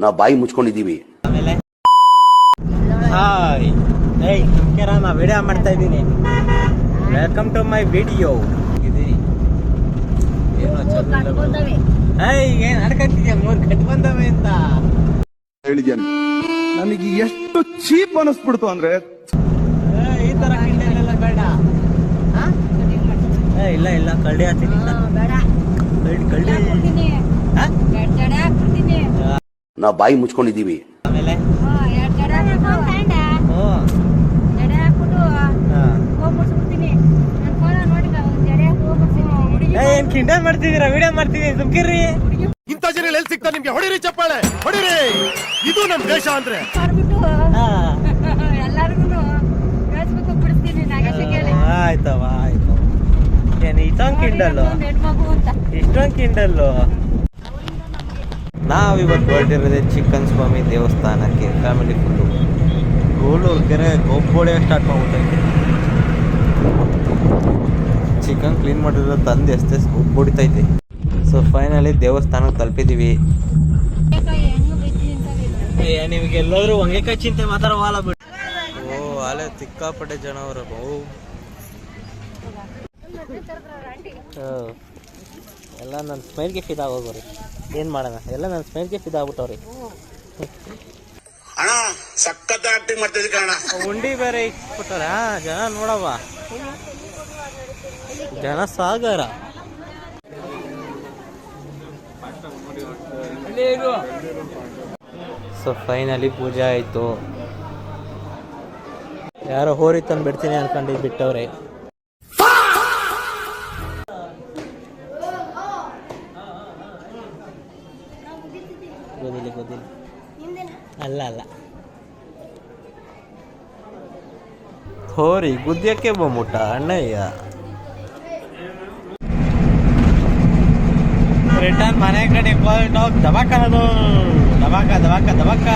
ನಾವು ಬಾಯಿ ಮುಚ್ಕೊಂಡಿದ್ದೀವಿ. ಆಮೇಲೆ ಹಾಯ್ ಏಯ್ ನಾ ವಿಡಿಯೋ ಮಾಡ್ತಾ ಇದ್ದೀನಿ. Welcome to my video. ಏನ್ ಅಡ್ಕತ್ತಿದ್ಯಾ? 3 ಕಟ್ ಬಂದವೆ ಅಂತ ಹೇಳಿದ್ಯಾನೆ. ನನಗೆ ಎಷ್ಟು ಚೀಪ್ ಅನಿಸ್ಬಿಡ್ತು ಅಂದ್ರೆ ಈ ತರ ಕಿಂಡಲೆಲ್ಲ ಬೇಡ. ಇಲ್ಲ ಇಲ್ಲ ಕಳ್ಳಿ ಹಾಕ್ತೀನಿ. ಕಳ್ಳಿ ನಾವು ಬಾಯಿ ಮುಚ್ಕೊಂಡಿದ್ದೀವಿ. ಆಮೇಲೆ ಏನ್ ಕಿಂಡಲ್ ಮಾಡ್ತಿದ್ದೀರಾ? ವಿಡಿಯೋ ಮಾಡ್ತಿದ್ದೀನಿ, ಸುಮ್ಕಿರ್ರಿ. ಇಂಥ ಜನ ಎಲ್ಲಿ ಸಿಗ್ತಾ ನಿಮ್ಗೆ? ಹೊಡಿರಿ ಚಪ್ಪಾಳೆ, ಹೊಡಿರಿ. ಇದು ನಮ್ ದೇಶ ಅಂದ್ರೆ. ಆಯ್ತವ ಆಯ್ತು. ಏನ್ ಇಷ್ಟೊಂದು ಕಿಂಡಲ್ಲು, ಇಷ್ಟೊಂದು ಕಿಂಡಲ್ಲು. ನಾವಿವತ್ತು ಹೊರಟಿರೋದೇ ಚಿಕ್ಕನ್ ಸ್ವಾಮಿ ದೇವಸ್ಥಾನಕ್ಕೆ. ಫ್ಯಾಮಿಲಿ ಫುಲ್ಲು ಗೋಳೂರು ಕೆರೆ ಗೊಬ್ಬೊಳೆ ಸ್ಟಾರ್ಟ್ ಮಾಡ್ಬಿಟ್ಟೈತೆ. ಚಿಕನ್ ಕ್ಲೀನ್ ಮಾಡಿರೋ ತಂದು ಎಷ್ಟೇ ಹೊಡಿತೈತೆ. ಸೊ ಫೈನಲಿ ದೇವಸ್ಥಾನಕ್ಕೆ ತಲುಪಿದ್ದೀವಿ. ನಿಮಗೆ ಎಲ್ಲಾದ್ರೂ ಹೊಂಗೆಕಾಯಿ ಚಿಂತೆ ಮಾತಾಡೋಲ್ಲ ಬಿಟ್ಟು. ಓ ಅಲ್ಲೇ ಸಿಕ್ಕಾಪಟ್ಟೆ ಜನ ಅವರು. ಎಲ್ಲ ನನ್ನ ಸ್ಮೈಲ್ಗೆ ಫಿದಾ ಹೋಗೋರಿ. ಏನು ಮಾಡೋಣ, ಎಲ್ಲ ನನ್ನ ಸ್ಮೈಲ್ಗೆ ಫಿದಾ ಆಗ್ಬಿಟ್ಟವ್ರಿ. ಅಣ್ಣ ಸಖತ್ ಆಕ್ಟಿಂಗ್ ಮಾಡ್ತಿದ್ದೆ ಕಣ. ಉಂಡಿ ಬೇರೆ ಇಟ್ಬಿಟ್ಟಾರ ಜನ. ನೋಡವ್ವ, ಜನ ಸಾಗರ. ಸೊ ಫೈನಲಿ ಪೂಜೆ ಆಯಿತು. ಯಾರೋ ಹೋರಿ ತಂದು ಬಿಡ್ತೀನಿ ಅನ್ಕೊಂಡು ಬಿಟ್ಟವ್ರೆ. ಗೊತ್ತಿಲ್ಲ ಅಲ್ಲ ಅಲ್ಲ, ಹೋರಿ ಗುದ್ಯಕ್ಕೆ ಬಂದ್ಬಿಟ್ಟ ಅಣ್ಣಯ್ಯ. ರಿಟರ್ನ್ ಮನೆ ಕಡೆ ದಬಾಕ, ದಬಾಕ ದಬಾಕ ದಬಾಕ.